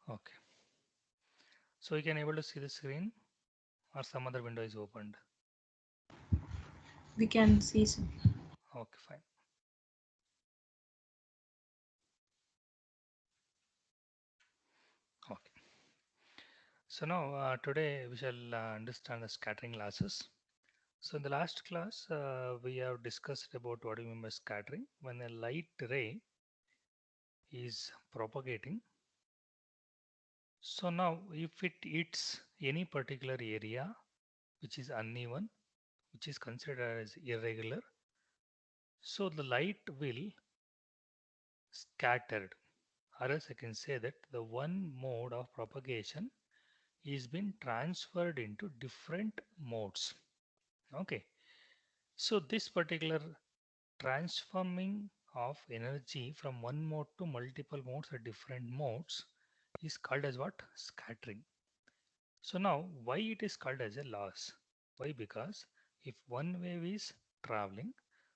Okay. So you can able to see the screen or some other window is opened. We can see some. Okay, fine. Okay. So now today we shall understand the scattering losses. So in the last class, we have discussed about what we mean by scattering. When a light ray is propagating, so now if it hits any particular area which is uneven, which is considered as irregular, so the light will scattered. Or else I can say that the one mode of propagation is been transferred into different modes. Okay. So this particular transforming of energy from one mode to multiple modes or different modes is called as what? Scattering. So now why it is called as a loss? Why? Because if one wave is traveling,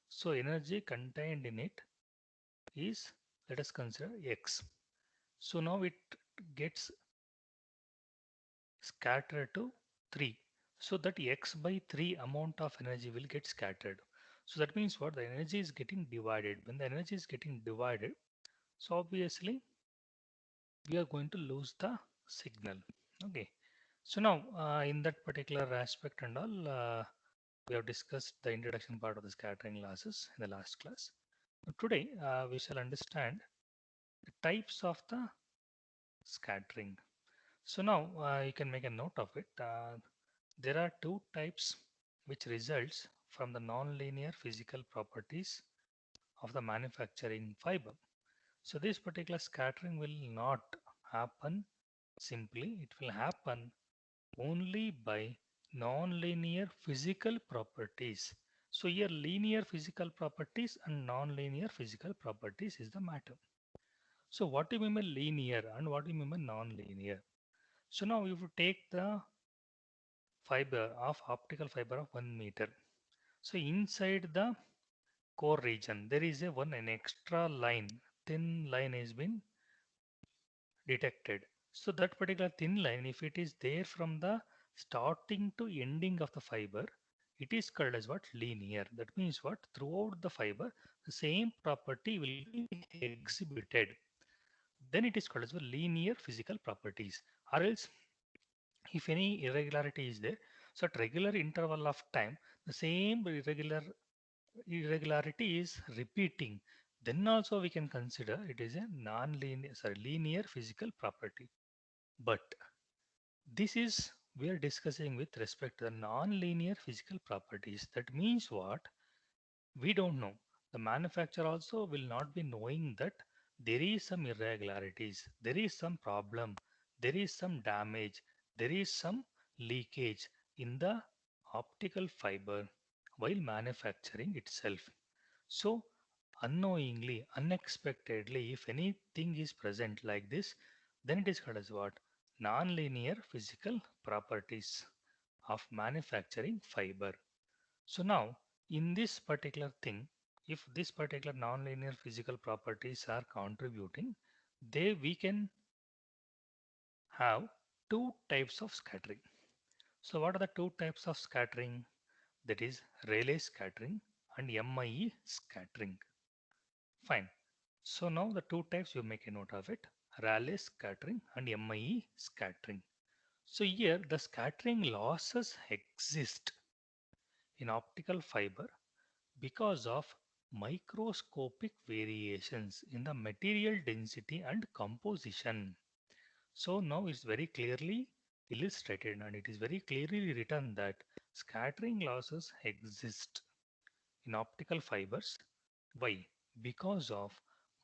so energy contained in it is, let us consider x. So now it gets scattered to 3. So that x by 3 amount of energy will get scattered. So that means what? The energy is getting divided. When the energy is getting divided, so obviously we are going to lose the signal. Okay. So now in that particular aspect and all, we have discussed the introduction part of the scattering losses in the last class. Today we shall understand the types of the scattering. So now you can make a note of it. There are two types which results from the non-linear physical properties of the manufacturing fiber. So this particular scattering will not happen simply. It will happen only by non-linear physical properties. So here linear physical properties and non-linear physical properties is the matter. So what do you mean by linear and what do you mean by non-linear? So now if you take the fiber of optical fiber of 1 meter. So inside the core region, there is a one an extra line, thin line has been detected. So that particular thin line, if it is there from the starting to ending of the fiber, it is called as what? Linear. That means what? Throughout the fiber, the same property will be exhibited. Then it is called as well linear physical properties. Or else if any irregularity is there, so at regular interval of time the same irregularity is repeating, then also we can consider it is a non-linear, sorry, linear physical property. But this is we are discussing with respect to the non-linear physical properties. That means what? We don't know. The manufacturer also will not be knowing that there is some irregularities, there is some problem, there is some damage, there is some leakage in the optical fiber while manufacturing itself. So unknowingly, unexpectedly, if anything is present like this, then it is called as what? Non-linear physical properties of manufacturing fiber. So now in this particular thing, if this particular nonlinear physical properties are contributing, they we can have two types of scattering. So what are the two types of scattering? That is Rayleigh scattering and MIE scattering. Fine. So now the two types you make a note of it. Rayleigh scattering and MIE scattering. So here the scattering losses exist in optical fiber because of microscopic variations in the material density and composition. So now it's very clearly illustrated and it is very clearly written that scattering losses exist in optical fibers. Why? Because of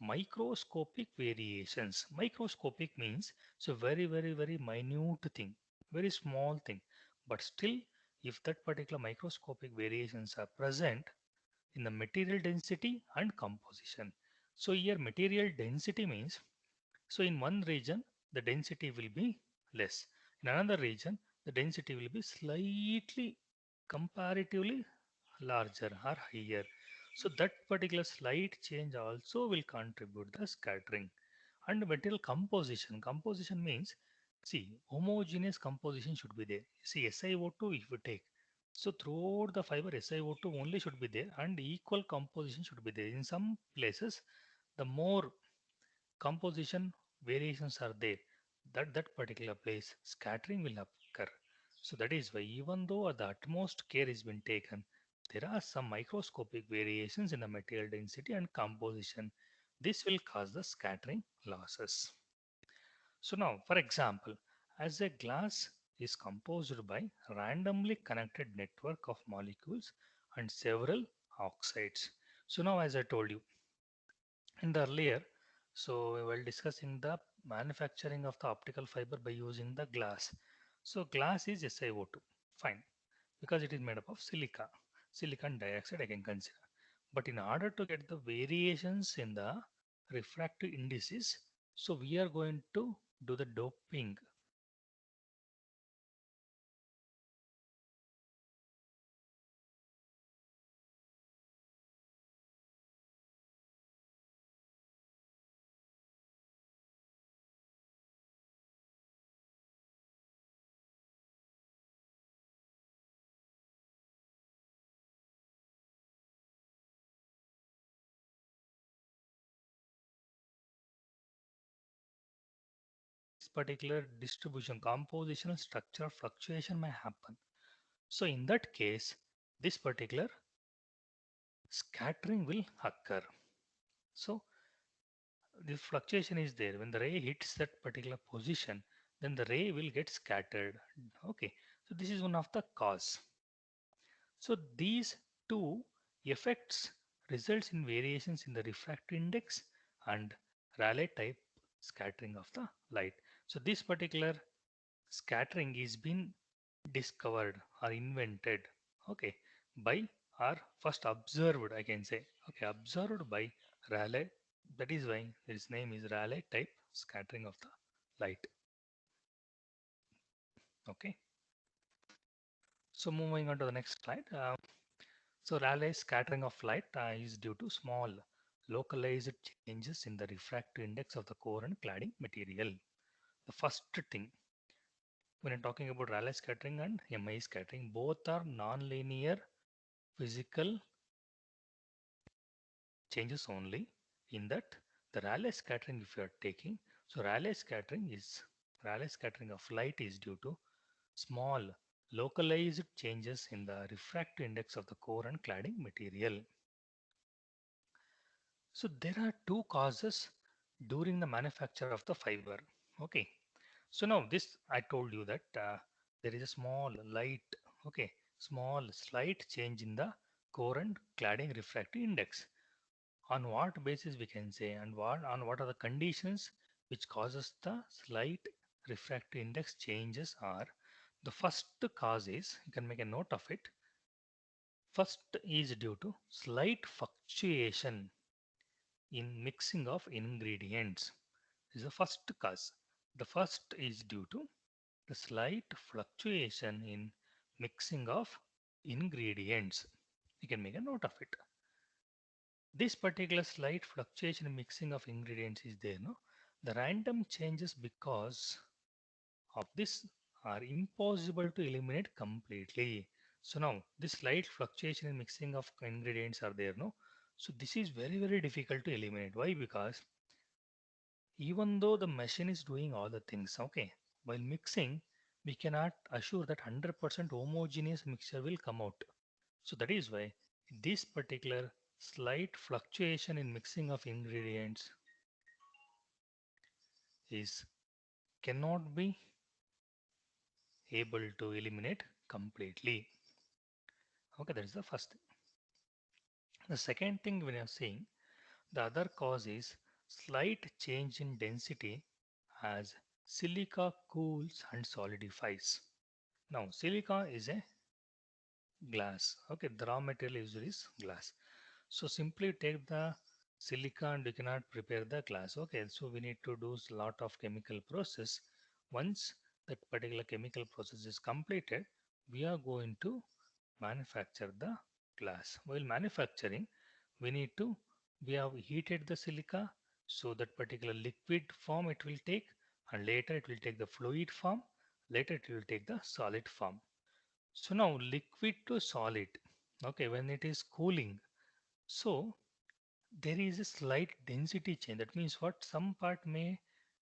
microscopic variations. Microscopic means it's a very minute thing, very small thing. But still, if that particular microscopic variations are present, in the material density and composition. So here material density means, so in one region the density will be less. In another region the density will be slightly comparatively larger or higher. So that particular slight change also will contribute the scattering. And material composition. Composition means, see, homogeneous composition should be there. See, SiO2 if you take, so throughout the fiber SiO2 only should be there and equal composition should be there. In some places, the more composition variations are there, that particular place scattering will occur. So that is why even though the utmost care is been taken, there are some microscopic variations in the material density and composition. This will cause the scattering losses. So now, for example, as a glass is composed by randomly connected network of molecules and several oxides. So now, as I told you in the earlier, so while discussing the manufacturing of the optical fiber by using the glass. So glass is SiO2, fine, because it is made up of silica, silicon dioxide I can consider. But in order to get the variations in the refractive indices, so we are going to do the doping. This particular distribution, compositional structure fluctuation may happen. So in that case, this particular scattering will occur. So the fluctuation is there. When the ray hits that particular position, then the ray will get scattered. Okay, so this is one of the cause. So these two effects results in variations in the refractive index and Rayleigh type scattering of the light. So this particular scattering is been discovered or invented, okay, by or first observed, I can say, okay, observed by Rayleigh. That is why his name is Rayleigh type scattering of the light. Okay, so moving on to the next slide. So Rayleigh scattering of light is due to small localized changes in the refractive index of the core and cladding material. The first thing when I'm talking about Rayleigh scattering and MI scattering, both are non-linear physical changes only. In that, the Rayleigh scattering if you are taking, so Rayleigh scattering of light is due to small localized changes in the refractive index of the core and cladding material. So there are two causes during the manufacture of the fiber. Okay. So now this I told you that there is a small light, okay, small slight change in the core and cladding refractive index. On what basis we can say and what are the conditions which causes the slight refractive index changes are the first cause is you can make a note of it. First is due to slight fluctuation in mixing of ingredients. This is the first cause. The first is due to the slight fluctuation in mixing of ingredients. You can make a note of it. This particular slight fluctuation in mixing of ingredients is there, no? The random changes because of this are impossible to eliminate completely. So now this slight fluctuation in mixing of ingredients are there, no? So this is very difficult to eliminate. Why? Because even though the machine is doing all the things, okay, while mixing, we cannot assure that 100% homogeneous mixture will come out. So that is why this particular slight fluctuation in mixing of ingredients is cannot be able to eliminate completely. Okay, that is the first thing. The second thing we are seeing, the other cause is slight change in density as silica cools and solidifies. Now, silica is a glass. Okay, the raw material usually is glass. So simply take the silica and you cannot prepare the glass. Okay, so we need to do a lot of chemical process. Once that particular chemical process is completed, we are going to manufacture the glass. While manufacturing, we need to we have heated the silica So that particular liquid form it will take, and later it will take the fluid form, later it will take the solid form. So now liquid to solid, okay, when it is cooling, so there is a slight density change. That means what? Some part may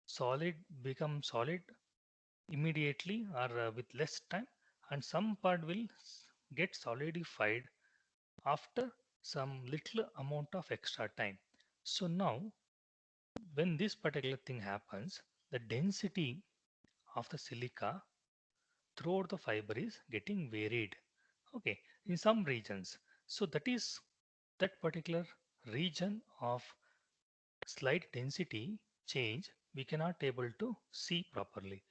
solid become solid immediately or with less time, and some part will get solidified after some little amount of extra time. So now when this particular thing happens, the density of the silica throughout the fiber is getting varied, okay, in some regions. So that is that particular region of slight density change we cannot able to see properly.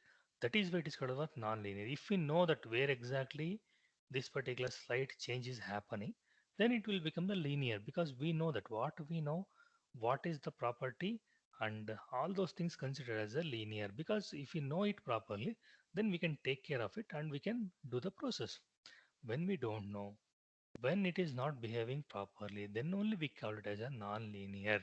That is why it is called as non-linear. If we know that where exactly this particular slight change is happening, then it will become the linear, because we know that what we know, what is the property, and all those things considered as a linear. Because if we know it properly, then we can take care of it and we can do the process. When we don't know, when it is not behaving properly, then only we call it as a non-linear.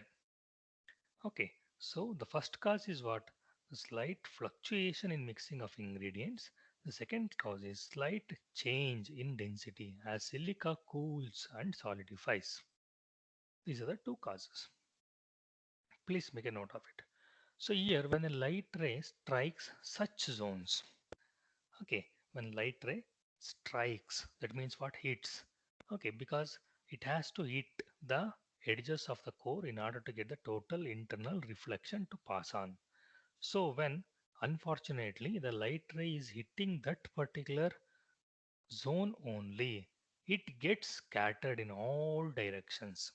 Okay, so the first cause is what? The slight fluctuation in mixing of ingredients. The second cause is slight change in density as silica cools and solidifies. These are the two causes. Please make a note of it. So here when a light ray strikes such zones, okay, when light ray strikes, that means what? Hits. Okay, because it has to hit the edges of the core in order to get the total internal reflection to pass on. So when unfortunately the light ray is hitting that particular zone only, it gets scattered in all directions.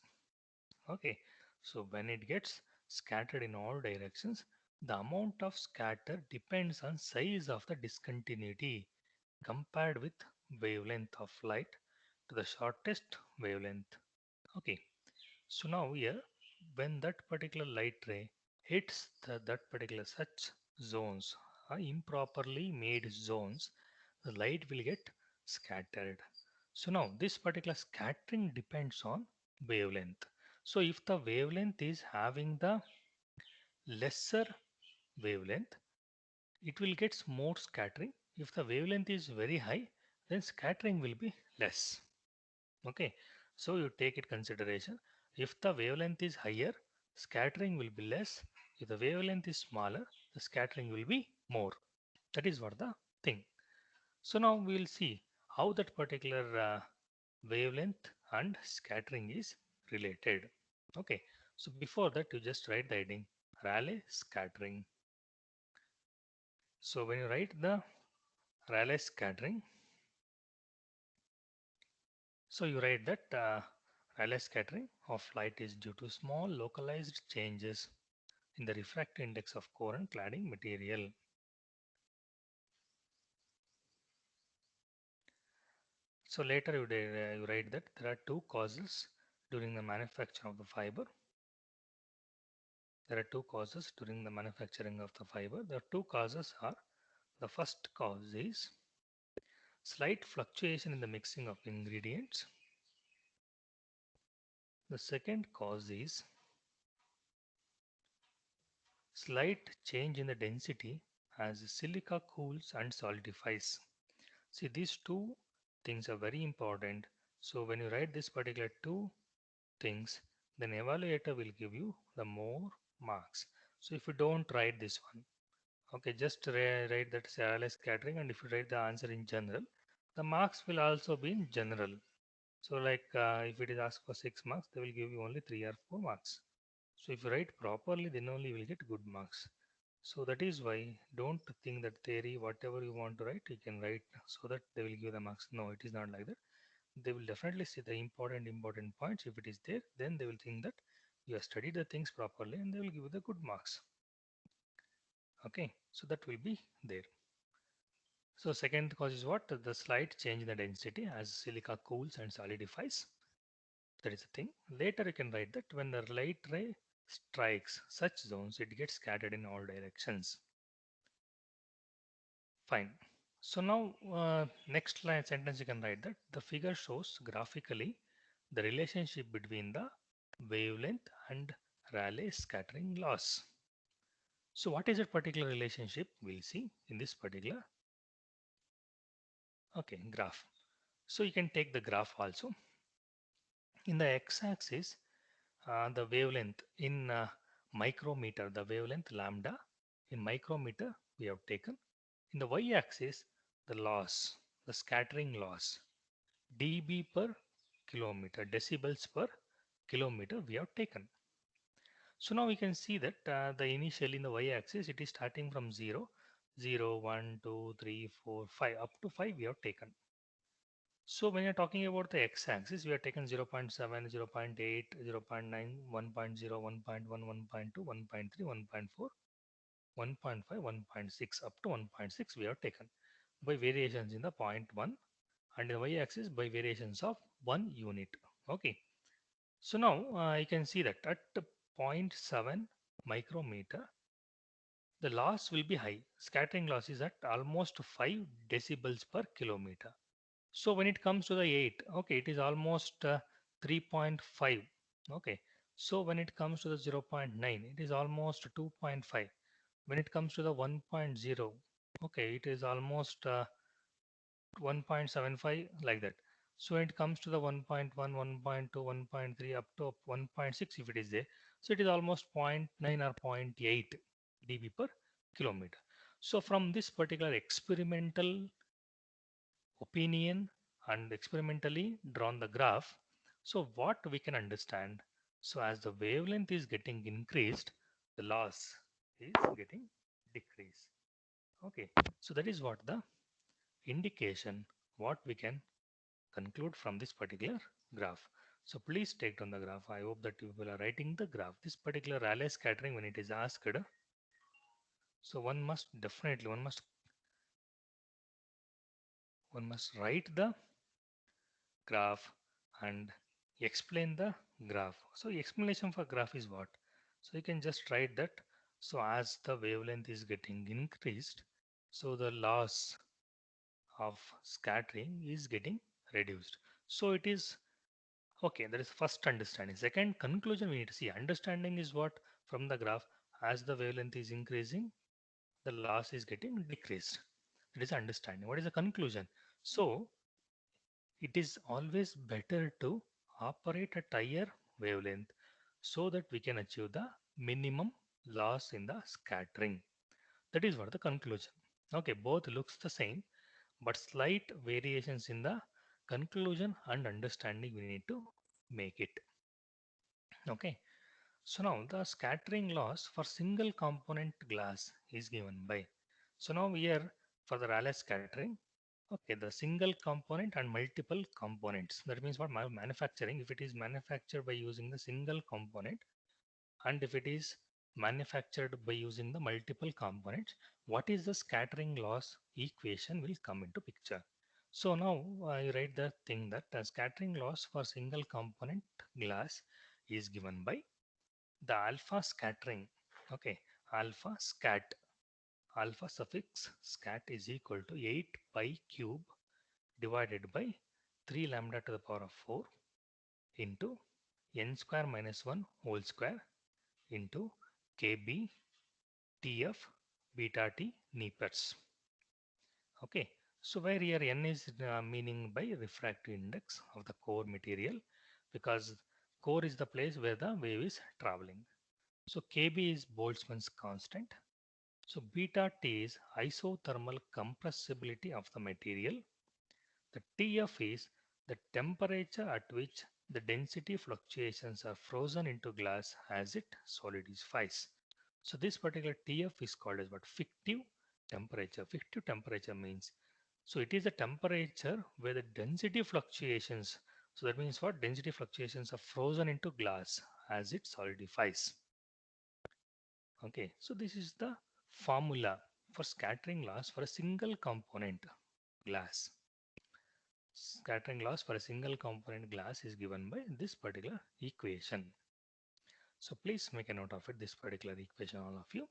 Okay, so when it gets scattered in all directions, the amount of scatter depends on size of the discontinuity compared with wavelength of light to the shortest wavelength. Okay, so now here, when that particular light ray hits that particular such zones, improperly made zones, the light will get scattered. So now this particular scattering depends on wavelength. So if the wavelength is having the lesser wavelength, it will get more scattering. If the wavelength is very high, then scattering will be less. Okay, so you take it consideration. If the wavelength is higher, scattering will be less. If the wavelength is smaller, the scattering will be more. That is what the thing. So now we will see how that particular wavelength and scattering is related. Okay, so before that you just write the heading Rayleigh scattering. So when you write the Rayleigh scattering, so you write that Rayleigh scattering of light is due to small localized changes in the refractive index of core and cladding material. So later you write that there are two causes during the manufacture of the fiber. There are two causes during the manufacturing of the fiber. The two causes are, the first cause is slight fluctuation in the mixing of ingredients. The second cause is slight change in the density as silica cools and solidifies. See, these two things are very important. So when you write this particular two things, then evaluator will give you the more marks. So if you don't write this one, okay, just write that Rayleigh scattering, and if you write the answer in general, the marks will also be in general. So like if it is asked for 6 marks, they will give you only 3 or 4 marks. So if you write properly, then only you will get good marks. So that is why don't think that theory, whatever you want to write, you can write so that they will give the marks. No, it is not like that. They will definitely see the important points. If it is there, then they will think that you have studied the things properly and they will give you the good marks. Okay, so that will be there. So second cause is what? The slight change in the density as silica cools and solidifies. That is the thing. Later you can write that when the light ray strikes such zones, it gets scattered in all directions. Fine. So now next line sentence you can write that the figure shows graphically the relationship between the wavelength and Rayleigh scattering loss. So what is that particular relationship? We'll see in this particular graph. So you can take the graph also. In the x-axis, the wavelength in micrometer, the wavelength lambda in micrometer we have taken. In the y-axis, the loss, the scattering loss, dB per kilometer, decibels per kilometer we have taken. So now we can see that the initially in the y-axis it is starting from 0, 0, 1, 2, 3, 4, 5, up to 5 we have taken. So when you're talking about the x-axis, we have taken 0 0.7, 0 0.8, 0 0.9, 1.0, 1.1, 1.2, 1.3, 1.4, 1.5, 1.6, up to 1.6 we have taken by variations in the 0.1 and in the y-axis by variations of 1 unit. Okay. So now you can see that at zero point 0.7 micrometer, the loss will be high. Scattering loss is at almost 5 decibels per kilometer. So when it comes to the 8, okay, it is almost 3.5. Okay. So when it comes to the 0 0.9, it is almost 2.5. When it comes to the 1.0, okay, it is almost 1.75 like that. So when it comes to the 1.1, 1.2, 1.3 up to 1.6 if it is there. So it is almost zero point 0.9 or zero point 0.8 dB per kilometer. So from this particular experimental opinion and experimentally drawn the graph, so what we can understand, so as the wavelength is getting increased, the loss is getting decreased. Okay, so that is what the indication what we can conclude from this particular graph. So please take down the graph. I hope that you will are writing the graph. This particular Rayleigh scattering when it is asked, so one must write the graph and explain the graph. So explanation for graph is what? So you can just write that. So as the wavelength is getting increased, so the loss of scattering is getting reduced. So it is okay. That is first understanding. Second conclusion we need to see. Understanding is what from the graph as the wavelength is increasing, the loss is getting decreased. That is understanding. What is the conclusion? So it is always better to operate at higher wavelength so that we can achieve the minimum loss in the scattering. That is what the conclusion. Okay, both looks the same, but slight variations in the conclusion and understanding we need to make it. Okay, so now the scattering loss for single component glass is given by. So now here for the Rayleigh scattering, okay, the single component and multiple components. That means what manufacturing, if it is manufactured by using the single component and if it is manufactured by using the multiple components, what is the scattering loss equation will come into picture. So now I write the thing that scattering loss for single component glass is given by the alpha scattering. Okay, alpha scat, alpha suffix scat is equal to 8 pi cube divided by 3 lambda to the power of 4 into n square minus 1 whole square into kb tf beta t Nepers. Okay, so where here n is meaning by refractive index of the core material, because core is the place where the wave is traveling. So kb is Boltzmann's constant. So beta T is isothermal compressibility of the material. The TF is the temperature at which the density fluctuations are frozen into glass as it solidifies. So this particular TF is called as what? Fictive temperature. Fictive temperature means, so it is the temperature where the density fluctuations, so that means what? Density fluctuations are frozen into glass as it solidifies. Okay, so this is the formula for scattering loss for a single component glass. Scattering loss for a single component glass is given by this particular equation. So please make a note of it, this particular equation, all of you.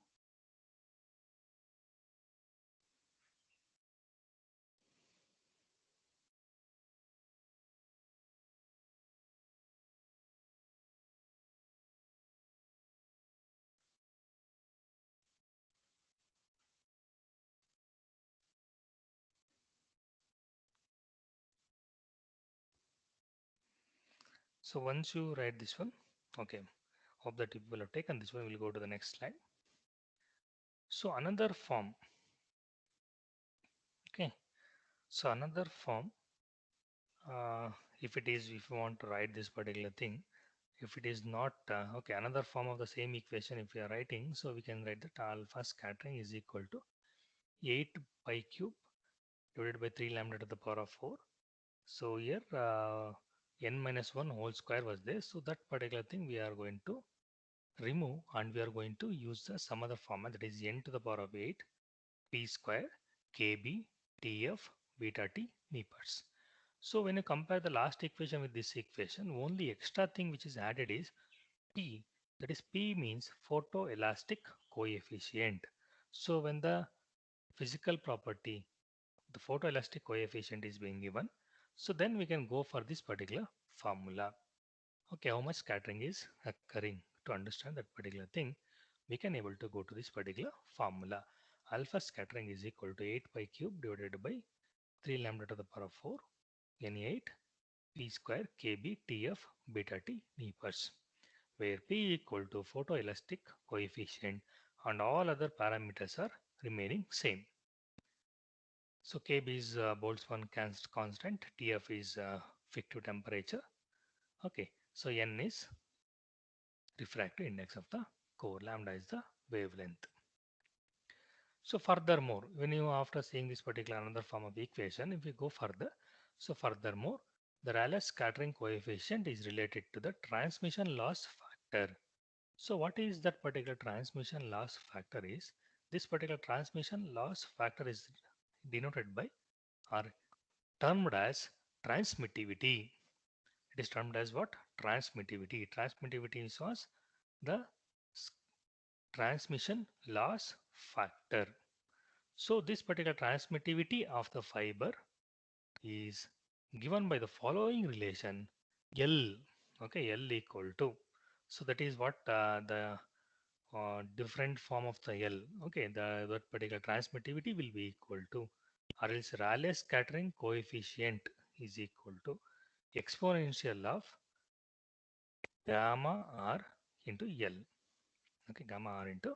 So once you write this one, okay, hope that you will have taken this one. We'll go to the next slide. So another form, okay. So another form, uh, if you want to write this particular thing, if it is not, okay, another form of the same equation, if we are writing, so we can write that alpha scattering is equal to 8 pi cube divided by 3 lambda to the power of 4. So here n minus 1 whole square was there. So that particular thing we are going to remove and we are going to use the some other format, that is n to the power of 8 p square kb tf beta t meters. So when you compare the last equation with this equation, only extra thing which is added is p. That is p means photoelastic coefficient. So when the physical property, the photoelastic coefficient is being given, so then we can go for this particular formula. Okay, how much scattering is occurring? To understand that particular thing, we can able to go to this particular formula. Alpha scattering is equal to 8 pi cube divided by 3 lambda to the power of 4 n8 p square kb tf beta t meters, where p equal to photoelastic coefficient and all other parameters are remaining same. So kb is Boltzmann constant, tf is fictive temperature. Okay, so n is refractive index of the core, lambda is the wavelength. So furthermore, when you after seeing this particular another form of equation, if we go further, so furthermore, the Rayleigh scattering coefficient is related to the transmission loss factor. So what is that particular transmission loss factor is? This particular transmission loss factor is denoted by or termed as transmittivity. It is termed as what? Transmittivity. Transmittivity is was the transmission loss factor. So this particular transmittivity of the fiber is given by the following relation L. Okay, L equal to. So that is what the different form of the L. Okay, that particular transmittivity will be equal to, or else Rayleigh scattering coefficient is equal to exponential of gamma r into L. Okay, gamma r into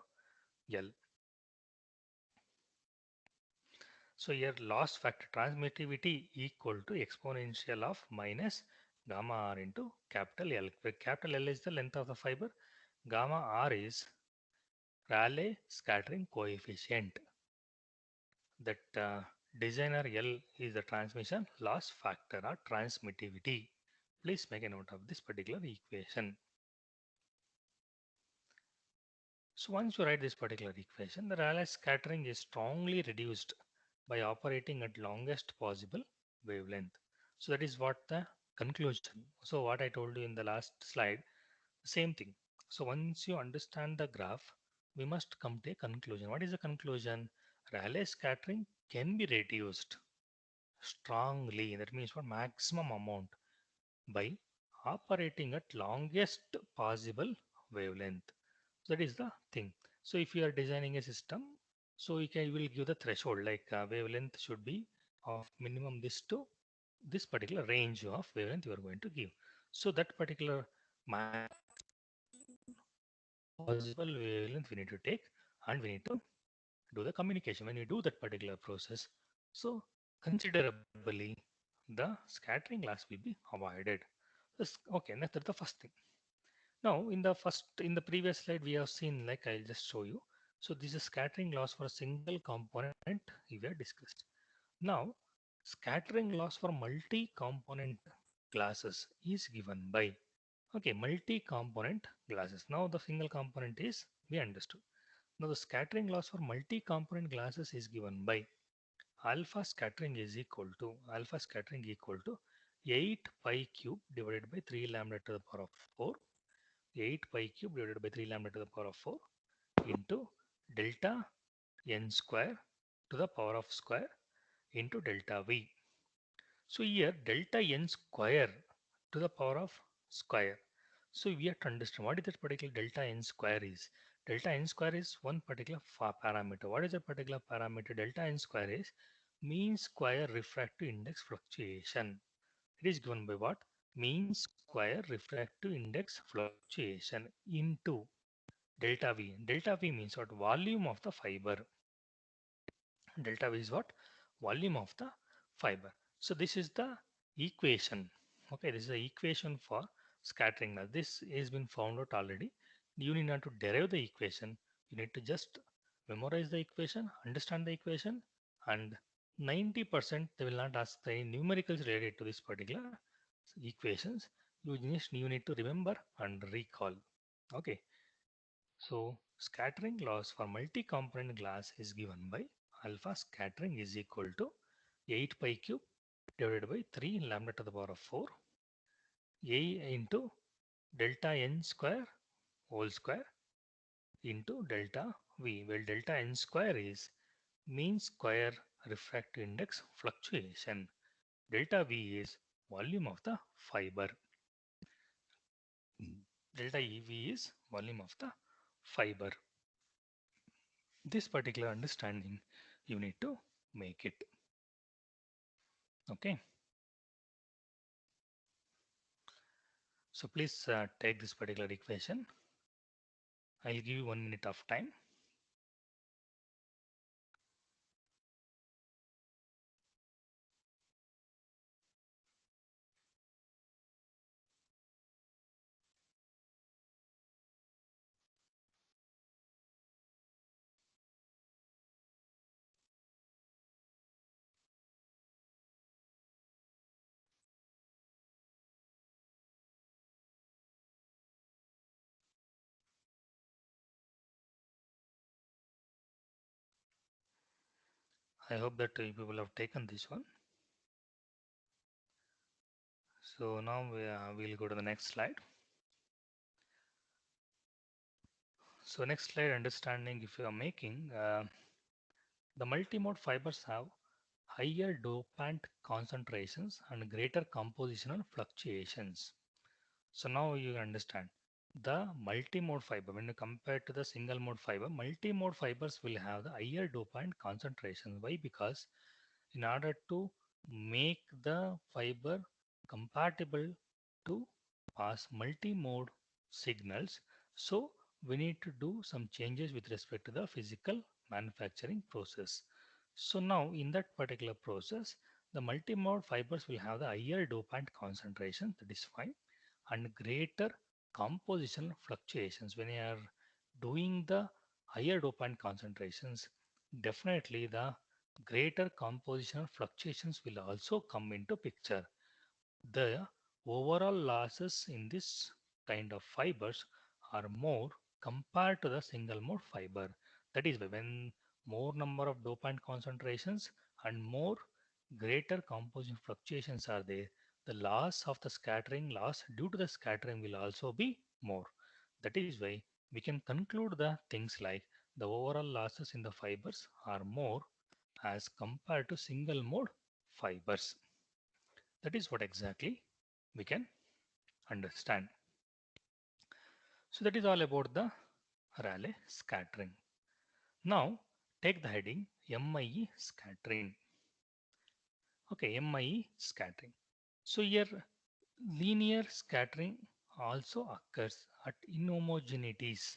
L. So here loss factor transmittivity equal to exponential of minus gamma r into capital L, where capital L is the length of the fiber, gamma r is Rayleigh scattering coefficient. That designer L is the transmission loss factor or transmittivity. Please make a note of this particular equation. So once you write this particular equation, the Rayleigh scattering is strongly reduced by operating at longest possible wavelength. So that is what the conclusion. So what I told you in the last slide, same thing. So once you understand the graph, we must come to a conclusion. What is the conclusion? Rayleigh scattering can be reduced strongly. That means for maximum amount by operating at longest possible wavelength. That is the thing. So if you are designing a system, so you will give the threshold like wavelength should be of minimum this to this particular range of wavelength you are going to give. So that particular possible wavelength we need to take and we need to do the communication when you do that particular process. So considerably the scattering loss will be avoided. Okay, that's the first thing. Now, in the previous slide, we have seen, like I'll just show you. So this is scattering loss for a single component we have discussed. Now, scattering loss for multi-component glasses is given by, okay, multi-component glasses. Now the single component is we understood. Now the scattering loss for multi-component glasses is given by alpha scattering equal to 8 pi cube divided by 3 lambda to the power of 4, 8 pi cube divided by 3 lambda to the power of 4 into delta n square to the power of square into delta v. So here delta n square to the power of square. So we have to understand what is that particular delta n square is. Delta n square is one particular parameter. What is that particular parameter? Delta n square is mean square refractive index fluctuation. It is given by what? mean square refractive index fluctuation into delta V. Delta V means what? Volume of the fiber. Delta V is what? Volume of the fiber. So this is the equation. Okay, this is the equation for scattering. Now this has been found out already. You need not to derive the equation. You need to just memorize the equation, understand the equation, and 90% they will not ask the numericals related to this particular equations. You need to remember and recall. Okay. So scattering loss for multi-component glass is given by alpha scattering is equal to 8 pi cube divided by 3 lambda to the power of 4 A into delta n square whole square into delta V, where delta n square is mean square refractive index fluctuation. Delta V is volume of the fiber. Delta EV is volume of the fiber. This particular understanding you need to make it. Okay. So please take this particular equation. I'll give you 1 minute of time. I hope that you people have taken this one. So now we'll go to the next slide. So next slide, understanding if you are making the multimode fibers have higher dopant concentrations and greater compositional fluctuations. So now you understand the multimode fiber when you compare to the single mode fiber, multimode fibers will have the higher dopant concentration. Why? Because in order to make the fiber compatible to pass multi-mode signals, so we need to do some changes with respect to the physical manufacturing process. So now in that particular process, the multi-mode fibers will have the higher dopant concentration, that is fine, and greater compositional fluctuations. When you are doing the higher dopant concentrations, definitely the greater compositional fluctuations will also come into picture. The overall losses in this kind of fibers are more compared to the single mode fiber. That is why when more number of dopant concentrations and more greater composition fluctuations are there, the loss of the scattering loss due to the scattering will also be more. That is why we can conclude the things like the overall losses in the fibers are more as compared to single mode fibers. That is what exactly we can understand. So that is all about the Rayleigh scattering. Now take the heading MIE scattering. Okay, MIE scattering. So here linear scattering also occurs at inhomogeneities,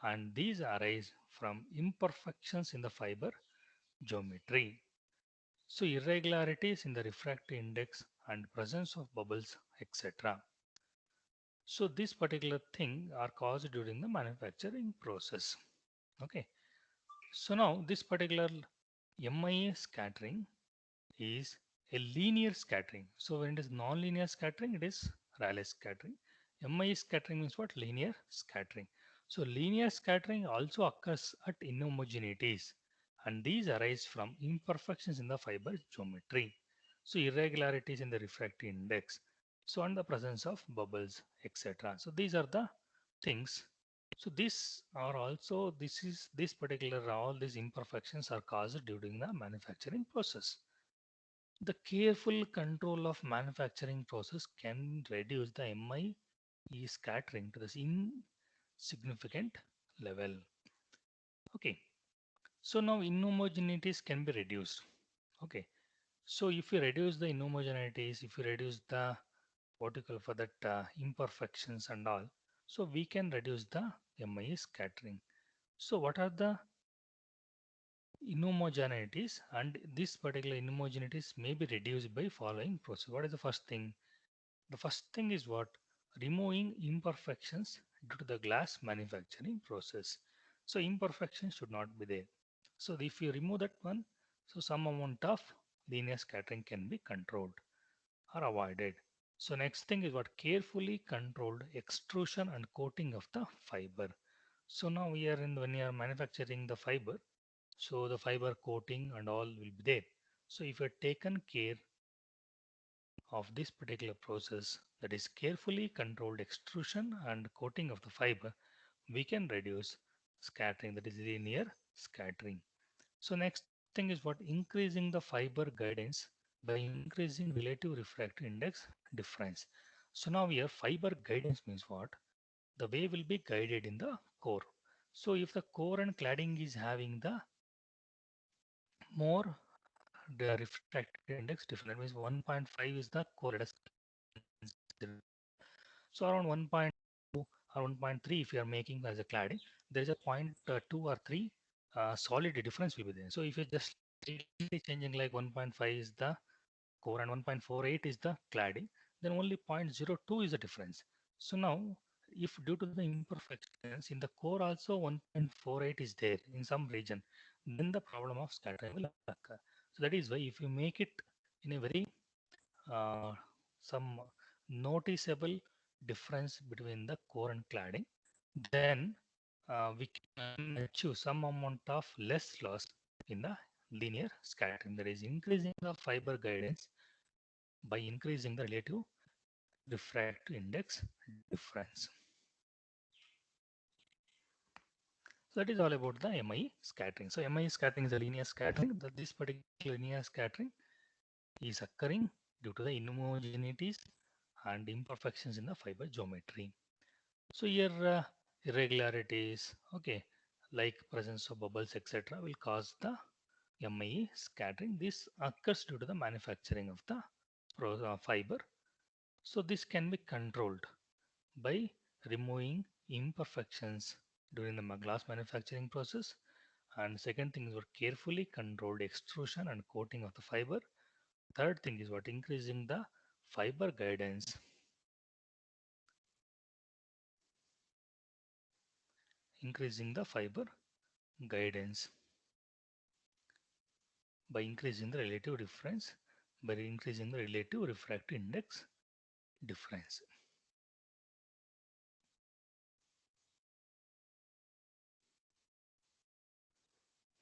and these arise from imperfections in the fiber geometry. So irregularities in the refractive index and presence of bubbles, etc. So this particular thing are caused during the manufacturing process. Okay. So now this particular MIA scattering is a linear scattering. So when it is non-linear scattering, it is Rayleigh scattering. MIA scattering means what? Linear scattering. So linear scattering also occurs at inhomogeneities, and these arise from imperfections in the fiber geometry. So irregularities in the refractive index. So and the presence of bubbles, etc. So these are the things. So these are also this particular all these imperfections are caused during the manufacturing process. The careful control of manufacturing process can reduce the MI scattering to this insignificant level. Okay, so now inhomogeneities can be reduced. Okay, so if you reduce the inhomogeneities, if you reduce the what you call for that imperfections and all. So we can reduce the MIE scattering. So what are the inhomogeneities, and this particular inhomogeneities may be reduced by following process. What is the first thing? The first thing is what? Removing imperfections due to the glass manufacturing process. So imperfections should not be there. So if you remove that one, so some amount of linear scattering can be controlled or avoided. So next thing is what? Carefully controlled extrusion and coating of the fiber. So now we are in when you are manufacturing the fiber, so the fiber coating and all will be there. So if you have taken care of this particular process, that is carefully controlled extrusion and coating of the fiber, we can reduce scattering, that is linear scattering. So next thing is what? Increasing the fiber guidance by increasing relative refractive index difference. So now here fiber guidance means what? The wave will be guided in the core. So if the core and cladding is having the more the refractive index difference, that means 1.5 is the core, let us consider. So around 1.2 or 1.3 if you are making as a cladding, there is a point 2 or 3 solid difference will be there. So if you're just slightly changing like 1.5 is the core and 1.48 is the cladding, then only 0.02 is the difference. So now if due to the imperfections in the core also 1.48 is there in some region, then the problem of scattering will occur. So that is why if you make it in a very uh, some noticeable difference between the core and cladding, then we can achieve some amount of less loss in the linear scattering. That is increasing the fiber guidance by increasing the relative refractive index difference. So that is all about the MIE scattering. So MIE scattering is a linear scattering. This particular linear scattering is occurring due to the inhomogeneities and imperfections in the fiber geometry. So here irregularities, okay, like presence of bubbles, etc., will cause the MIE scattering. This occurs due to the manufacturing of the fiber. So this can be controlled by removing imperfections during the glass manufacturing process. And second thing is what? Carefully controlled extrusion and coating of the fiber. Third thing is what? Increasing the fiber guidance, increasing the fiber guidance by increasing the relative difference, by increasing the relative refractive index difference.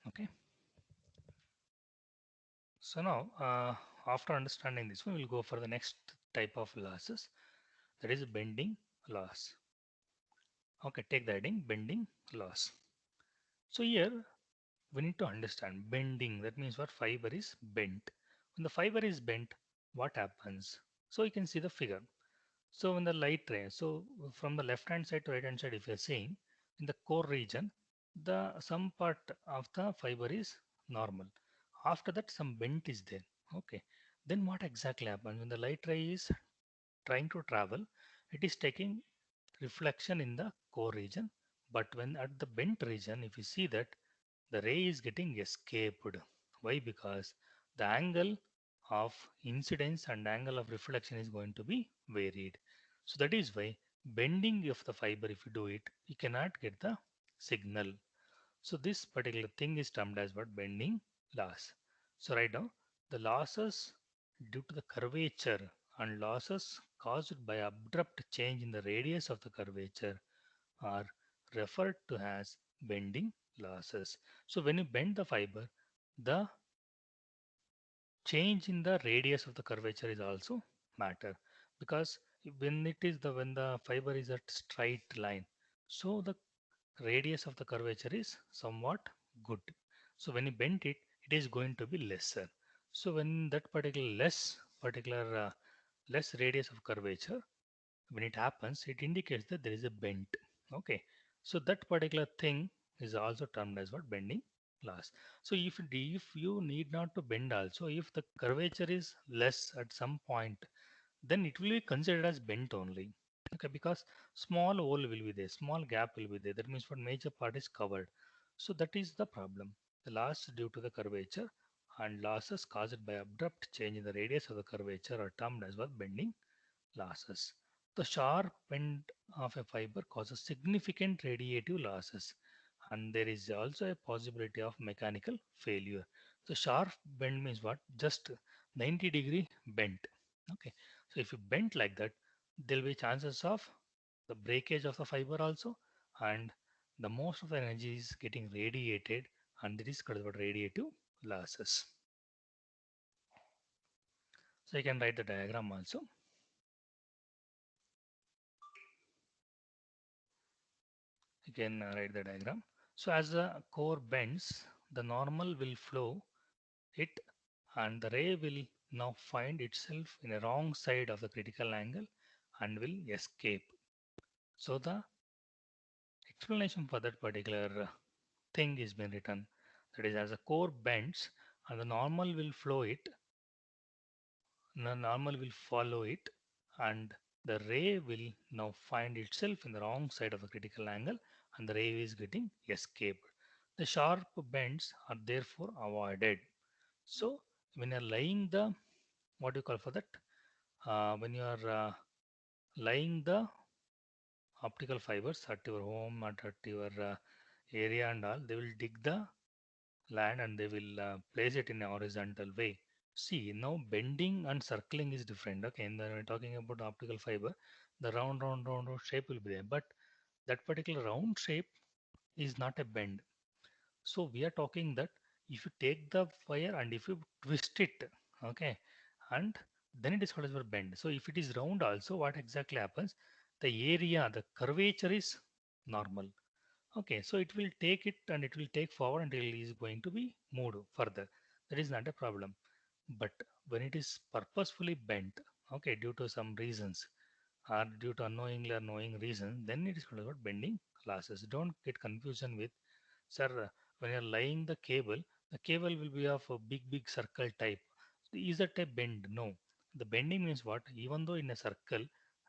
Okay. So now, after understanding this one, we'll go for the next type of losses, that is bending loss. Okay, take the heading bending loss. So here we need to understand bending. That means what? Fiber is bent. When the fiber is bent, what happens? So you can see the figure. So when the light ray, so from the left hand side to right hand side, if you're seeing in the core region, the some part of the fiber is normal. After that, some bent is there. Okay. Then what exactly happens when the light ray is trying to travel? It is taking reflection in the core region. But when at the bent region, if you see that the ray is getting escaped. Why? Because the angle of incidence and angle of reflection is going to be varied. So that is why bending of the fiber, if you do it, you cannot get the signal. So this particular thing is termed as what? Bending loss. So right now the losses due to the curvature and losses caused by abrupt change in the radius of the curvature are referred to as bending losses. So when you bend the fiber, the change in the radius of the curvature is also matter, because when the fiber is at straight line, so the radius of the curvature is somewhat good. So when you bend it, it is going to be lesser. So when that less radius of curvature, when it happens, it indicates that there is a bend. Okay, so that particular thing is also termed as what? Bending loss. So if you need not to bend also, if the curvature is less at some point, then it will be considered as bent only. Okay, because small hole will be there, small gap will be there. That means what major part is covered. So that is the problem. The loss due to the curvature and losses caused by abrupt change in the radius of the curvature are termed as well bending losses. The sharp bend of a fiber causes significant radiative losses, and there is also a possibility of mechanical failure. So sharp bend means what? Just 90-degree bent. Okay, so if you bend like that, there will be chances of the breakage of the fiber also, and the most of the energy is getting radiated, and that is called radiative losses. So you can write the diagram also. You can write the diagram. So as the core bends, the normal will flow it, and the ray will now find itself in a wrong side of the critical angle and will escape. So the explanation for that particular thing is been written. That is, as the core bends and the normal will flow it, the normal will follow it, and the ray will now find itself in the wrong side of the critical angle, and the ray is getting escaped. The sharp bends are therefore avoided. So when you're laying the, what do you call for that, when you are laying the optical fibers at your home or at your area and all, they will dig the land and they will place it in a horizontal way. See, now bending and circling is different. Okay, and when we're talking about optical fiber, the round shape will be there, but that particular round shape is not a bend. So we are talking that if you take the wire and if you twist it, okay, and then it is called as a bend. So if it is round also, what exactly happens? The area, the curvature is normal. Okay, so it will take it and it will take forward until it is going to be moved further. That is not a problem. But when it is purposefully bent, okay, due to some reasons or due to unknowingly or knowing reason, then it is called about bending losses. Don't get confusion with, sir, when you're laying the cable will be of a big circle type. Is that a bend? No. The bending means what? Even though in a circle,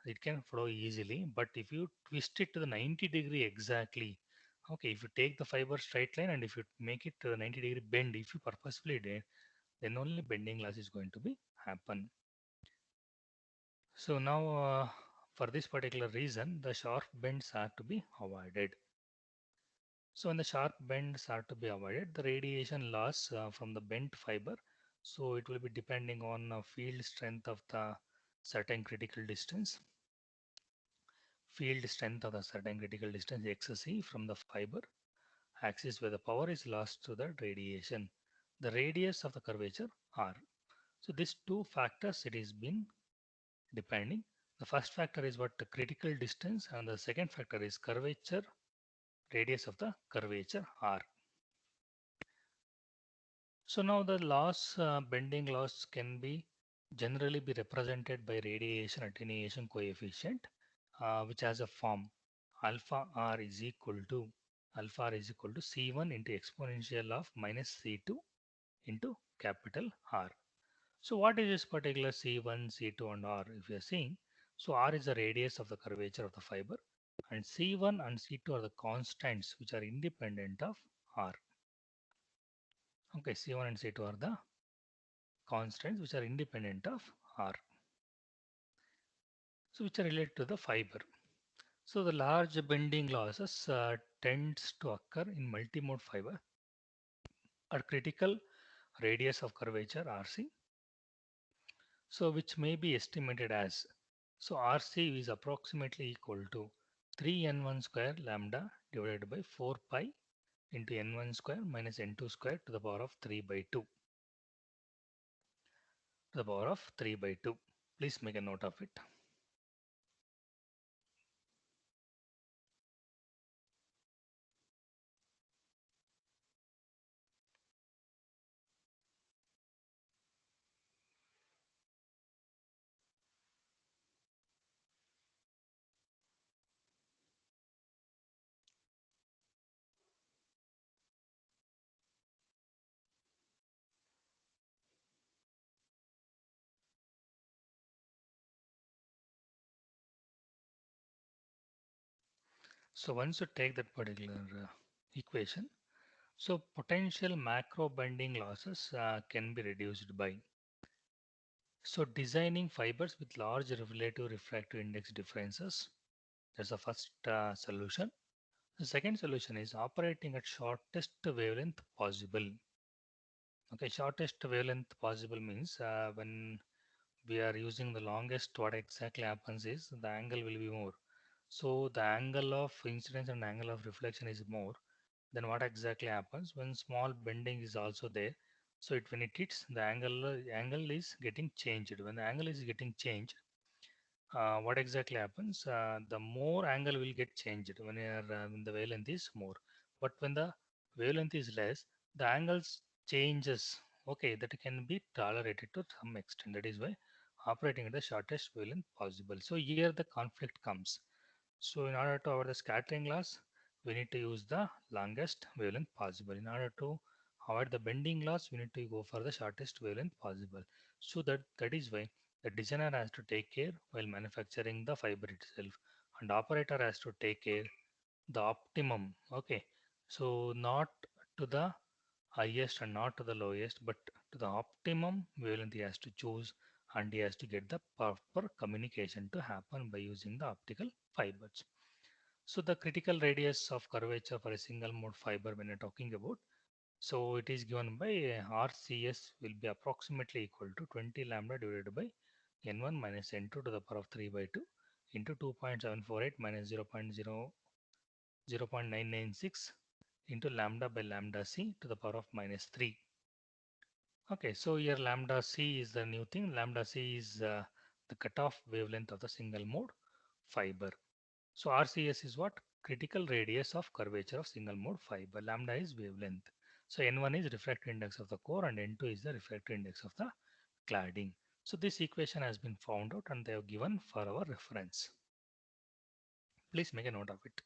it can flow easily, but if you twist it to the 90-degree exactly, okay, if you take the fiber straight line and if you make it to the 90-degree bend, if you purposefully did, then only bending loss is going to be happen. So now, for this particular reason, the sharp bends are to be avoided. So when the sharp bends are to be avoided, the radiation loss from the bent fiber, so it will be depending on field strength of the certain critical distance, field strength of the certain critical distance XC from the fiber axis where the power is lost to the radiation, the radius of the curvature R. So these two factors it is been depending. The first factor is what the critical distance and the second factor is curvature, radius of the curvature R. So now the loss, bending loss can be generally be represented by radiation attenuation coefficient, which has a form alpha r is equal to C1 into exponential of minus C2 into capital R. So what is this particular C1, C2 and R if you are seeing? So R is the radius of the curvature of the fiber and C1 and C2 are the constants which are independent of R. Okay, C1 and C2 are the constants which are independent of R. So which are related to the fiber. So the large bending losses tends to occur in multimode fiber at critical radius of curvature RC. So which may be estimated as, so RC is approximately equal to 3n1 square lambda divided by 4 pi into n1 square minus n2 square to the power of 3 by 2 to the power of 3 by 2. Please make a note of it. So once you take that particular equation, so potential macro bending losses can be reduced by so designing fibers with large relative refractive index differences. That's the first solution. The second solution is operating at shortest wavelength possible. Okay, shortest wavelength possible means when we are using the longest, what exactly happens is the angle will be more. So the angle of incidence and angle of reflection is more. Then what exactly happens when small bending is also there? So it when it hits the angle is getting changed. When the angle is getting changed, what exactly happens? The more angle will get changed when the wavelength is more. But when the wavelength is less, the angles changes. Okay, that can be tolerated to some extent. That is why operating at the shortest wavelength possible. So here the conflict comes. So in order to avoid the scattering loss, we need to use the longest wavelength possible. In order to avoid the bending loss, we need to go for the shortest wavelength possible. So that is why the designer has to take care while manufacturing the fiber itself, and operator has to take care the optimum. Okay, so not to the highest and not to the lowest, but to the optimum wavelength he has to choose, and he has to get the proper communication to happen by using the optical fibers. So the critical radius of curvature for a single mode fiber when you're talking about, so it is given by RCS will be approximately equal to 20 lambda divided by n1 minus n2 to the power of 3 by 2 into 2.748 minus 0.996 into lambda by lambda c to the power of minus 3. Okay, so here lambda c is the new thing. Lambda c is the cutoff wavelength of the single mode fiber. So RCS is what? Critical radius of curvature of single mode fiber. Lambda is wavelength. So N1 is refractive index of the core and N2 is the refractive index of the cladding. So this equation has been found out and they have given for our reference. Please make a note of it.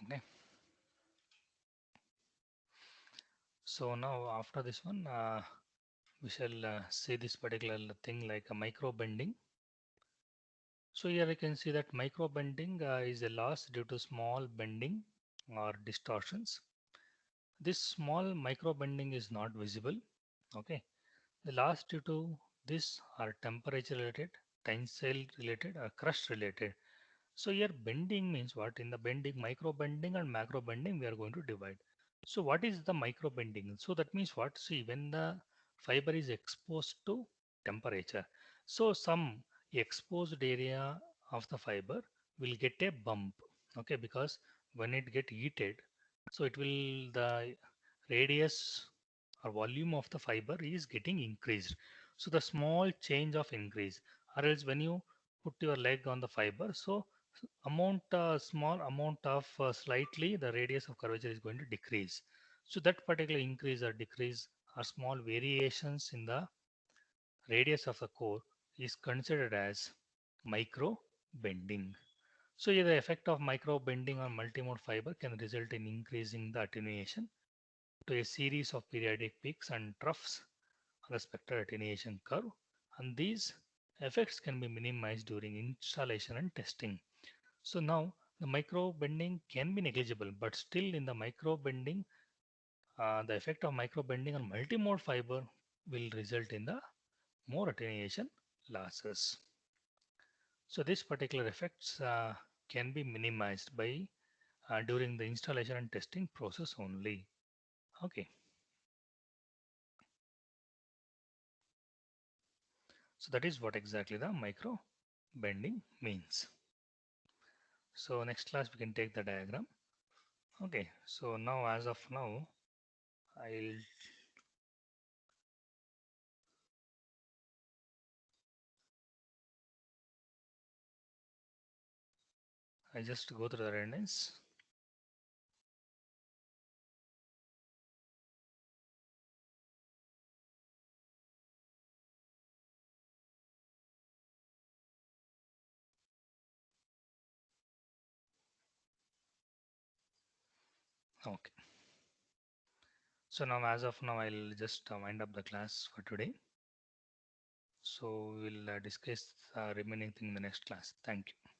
Okay. So now after this one, we shall see this particular thing like a micro bending. So here you can see that micro bending is a loss due to small bending or distortions. This small micro bending is not visible. Okay. The last due to this are temperature related, tensile related, or crust related. So here bending means what? In the bending, micro bending and macro bending, we are going to divide. So what is the micro bending? So that means what? See, when the fiber is exposed to temperature, so some exposed area of the fiber will get a bump. Okay, because when it get heated, so it will the radius or volume of the fiber is getting increased. So the small change of increase, or else when you put your leg on the fiber, so small amount of slightly the radius of curvature is going to decrease. So that particular increase or decrease or small variations in the radius of the core is considered as micro bending. So here the effect of micro bending on multimode fiber can result in increasing the attenuation to a series of periodic peaks and troughs on the spectral attenuation curve, and these effects can be minimized during installation and testing. So now the micro bending can be negligible, but still in the micro bending, the effect of micro bending on multimode fiber will result in the more attenuation losses. So these particular effects can be minimized by during the installation and testing process only. Okay, so that is what exactly the micro bending means. So next class we can take the diagram. Okay, so now as of now, I'll I just go through the redundancy. Okay. So now, as of now, I'll just wind up the class for today. So we'll discuss remaining thing in the next class. Thank you.